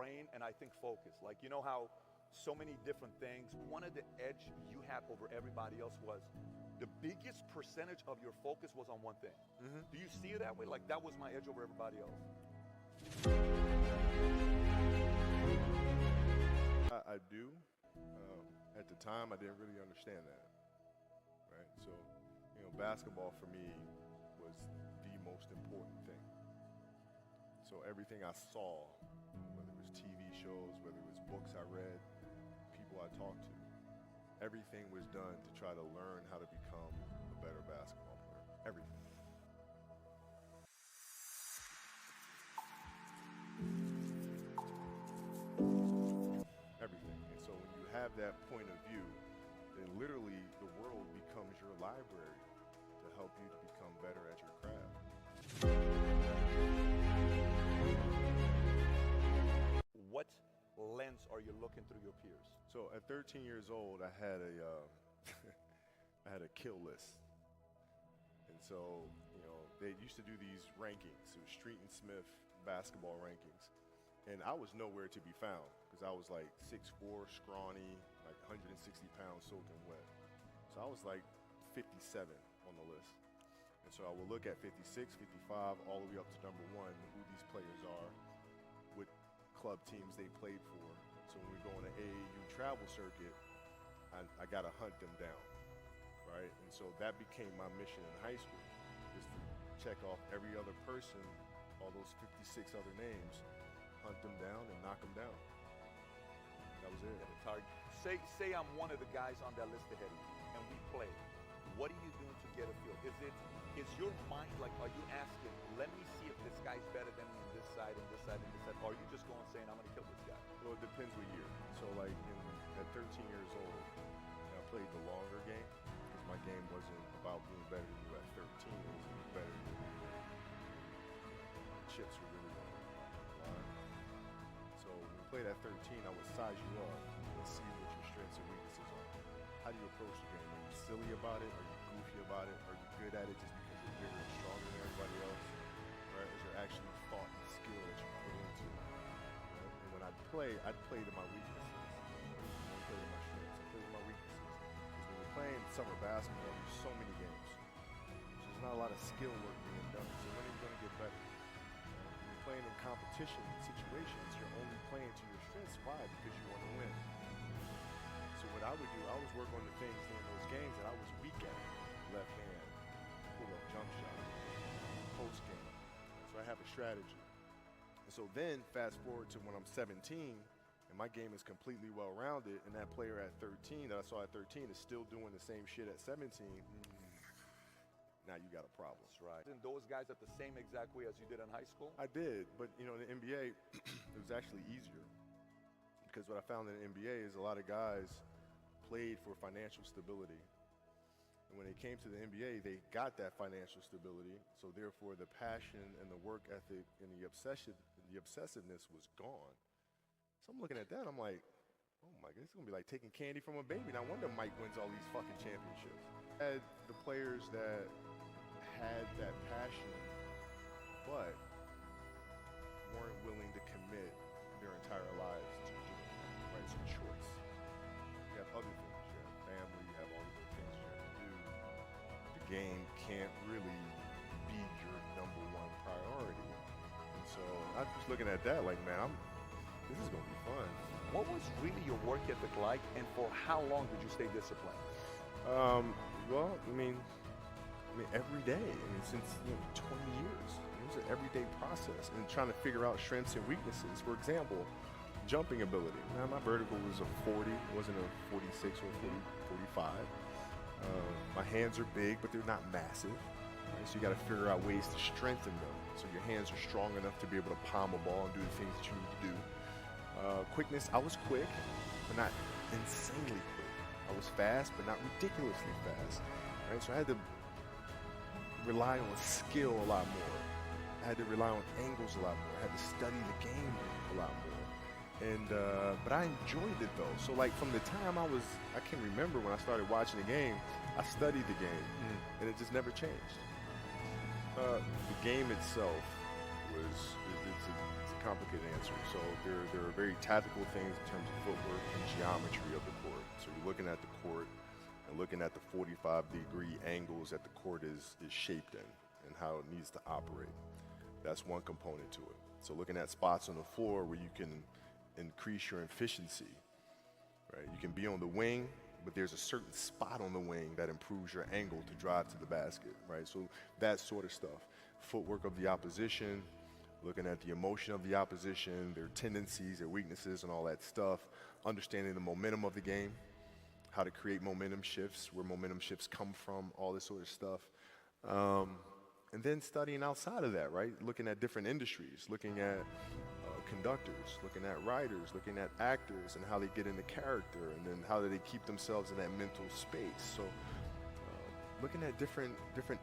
brain and I think focus. Like, you know how so many different things, one of the edge you had over everybody else was the biggest percentage of your focus was on one thing. Do you see it that way? Like, that was my edge over everybody else. I do. At the time, I didn't really understand that, right? So, you know, basketball for me was the most important thing. So everything I saw, whether it was TV shows, whether it was books I read, people I talked to, everything was done to try to learn how to become a better basketball player. Everything. Everything. And so when you have that point of view, then literally the world becomes your library to help you to become better at your craft. What lens are you looking through your peers? So at 13 years old, I had a I had a kill list. And so, you know, they used to do these rankings. It was Street and Smith basketball rankings. And I was nowhere to be found because I was like 6'4", scrawny, like 160 pounds soaking wet. So I was like 57 on the list. And so I would look at 56, 55, all the way up to number 1, who these players are, what club teams they played for. So when we go on an AAU travel circuit, I got to hunt them down, right? And so that became my mission in high school, is to check off every other person, all those 56 other names, hunt them down and knock them down. That was it. Say I'm one of the guys on that list ahead of you, and we play. What are you doing to get a feel? Is your mind like, are you asking, let me see if this guy's better than me on this side and this side and this side? Or are you just going saying, I'm going to kill this guy? Well, it depends what year. So like at 13 years old, I played the longer game because my game wasn't about being better than you at 13. It was being better than you. Chips were really going on. So when we played at 13, I would size you up and see what your strengths and weaknesses are. How do you approach the game? Are you silly about it? Are you goofy about it? Are you good at it just because you're bigger and stronger than everybody else? Right? Is there actually thought and skill that you put into it? Right? And when I'd play to my weaknesses. I don't play to my strengths. I play to my weaknesses. Because when you're playing summer basketball, there's so many games. So there's not a lot of skill work being done. So when are you going to get better? When you're playing in competition situations, you're only playing to your strengths. Why? Because you want to win. So what I would do, I was work on the things in those games that I was weak at. Left hand, pull-up jump shot, post game. So I have a strategy. And so then fast forward to when I'm 17 and my game is completely well-rounded, and that player at 13 that I saw at 13 is still doing the same shit at 17, now you got a problem. That's right. And those guys at the same exact way as you did in high school? I did, but you know, in the NBA, it was actually easier. Because what I found in the NBA is a lot of guys played for financial stability. And when they came to the NBA, they got that financial stability. So therefore, the passion and the work ethic and the obsessiveness was gone. So I'm looking at that, I'm like, oh my God, it's gonna be like taking candy from a baby. No wonder Mike wins all these fucking championships. I had the players that had that passion, but weren't willing to commit their entire lives to doing it, right? It's a choice. You have other things, you have family, you have all these other things you have to do. The game can't really be your number one priority. And so I'm just looking at that like, man, this is gonna be fun. What was really your work ethic like, and for how long did you stay disciplined? Well, I mean, every day. I mean, since 20 years. It was an everyday process and trying to figure out strengths and weaknesses. For example, jumping ability. Now, my vertical was a 40, it wasn't a 46 or 45. My hands are big, but they're not massive. Right? So you got to figure out ways to strengthen them so your hands are strong enough to be able to palm a ball and do the things that you need to do. Quickness, I was quick, but not insanely quick. I was fast, but not ridiculously fast. Right? So I had to rely on skill a lot more. I had to rely on angles a lot more. I had to study the game a lot more. And but I enjoyed it though. So like from the time I can remember when I started watching the game, I studied the game, and it just never changed. The game itself it's it's a complicated answer. So there are very tactical things in terms of footwork and geometry of the court. So you're looking at the court and looking at the 45-degree angles that the court is shaped in and how it needs to operate. That's one component to it. So looking at spots on the floor where you can increase your efficiency, right? You can be on the wing, but there's a certain spot on the wing that improves your angle to drive to the basket, right? So that sort of stuff. Footwork of the opposition, looking at the emotion of the opposition, their tendencies, their weaknesses, and all that stuff. Understanding the momentum of the game, how to create momentum shifts, where momentum shifts come from, all this sort of stuff. And then studying outside of that, right? Looking at different industries, looking at conductors, looking at writers, looking at actors and how they get into character, and then how do they keep themselves in that mental space. So looking at different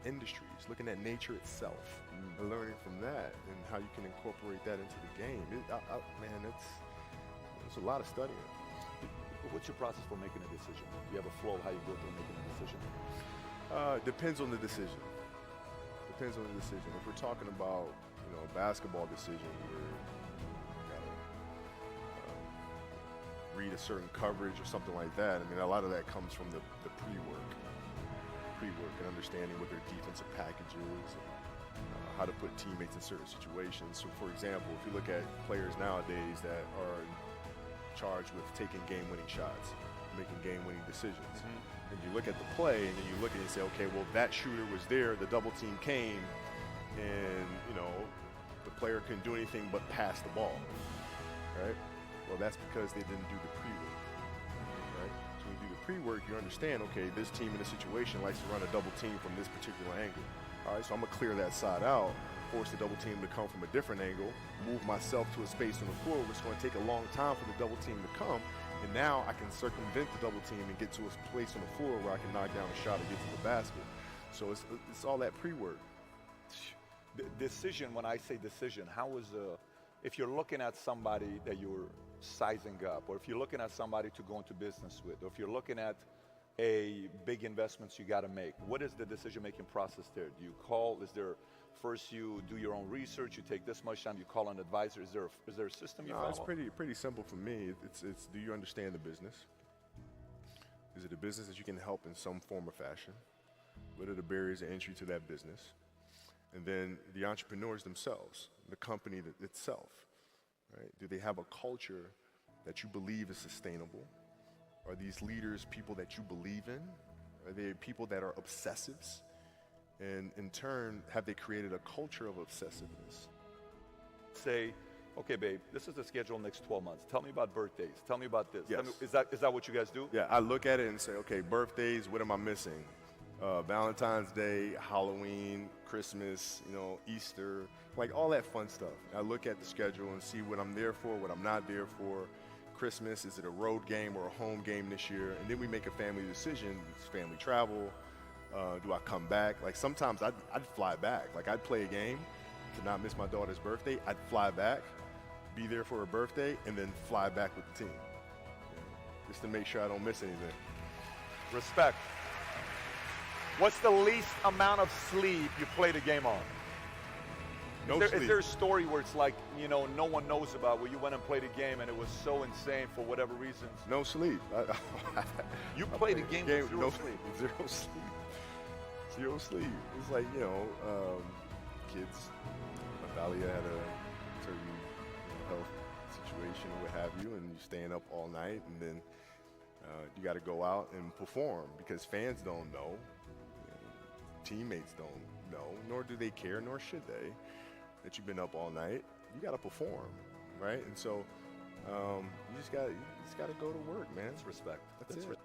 industries, looking at nature itself, and learning from that and how you can incorporate that into the game. Man, it's a lot of studying. What's your process for making a decision? Do you have a flow how you go through making a decision? Depends on the decision. Depends on the decision. If we're talking about, a basketball decision where you gotta read a certain coverage or something like that, I mean, a lot of that comes from the pre-work and understanding what their defensive package is, and how to put teammates in certain situations. So, for example, if you look at players nowadays that are charged with taking game-winning shots, making game-winning decisions. And you look at the play, and then you look at it and say, okay, well, that shooter was there, the double team came, and, the player couldn't do anything but pass the ball, right? Well, that's because they didn't do the pre-work, right? So when you do the pre-work, you understand, okay, this team in this situation likes to run a double team from this particular angle. All right, so I'm going to clear that side out, force the double team to come from a different angle, move myself to a space on the floor where it's going to take a long time for the double team to come, and now I can circumvent the double team and get to a place on the floor where I can knock down a shot and get to the basket. So it's all that pre-work. Decision, when I say decision, if you're looking at somebody that you're sizing up, or if you're looking at somebody to go into business with, or if you're looking at a big investments you got to make, what is the decision-making process there? Do you call, first you do your own research, you take this much time, you call an advisor, is there a system you follow? It's pretty simple for me. It's do you understand the business? Is it a business that you can help in some form or fashion? What are the barriers of entry to that business? And then the entrepreneurs themselves, the company itself, right? Do they have a culture that you believe is sustainable? Are these leaders people that you believe in? Are they people that are obsessives? And in turn, have they created a culture of obsessiveness? Say, okay, babe, this is the schedule next 12 months. Tell me about birthdays. Tell me about this. Yes. Is that what you guys do? Yeah, I look at it and say, okay, birthdays, what am I missing? Valentine's Day, Halloween, Christmas, Easter, like all that fun stuff. I look at the schedule and see what I'm there for, what I'm not there for. Christmas, is it a road game or a home game this year? And then we make a family decision. It's family travel. Do I come back? Like sometimes I'd fly back. Like I'd play a game to not miss my daughter's birthday. I'd fly back, be there for her birthday, and then fly back with the team. Just to make sure I don't miss anything. Respect. What's the least amount of sleep you played a game on? Is there a story where it's like, no one knows about, where you went and played a game and it was so insane for whatever reasons? No sleep. You played a game with zero sleep? Zero sleep. Zero sleep. It's like, kids. Natalia had a certain health situation or what have you, and you're staying up all night, and then you got to go out and perform because fans don't know. Teammates don't know, nor do they care, nor should they, that you've been up all night. You got to perform, right? And so you just got to go to work, man. It's respect. That's it.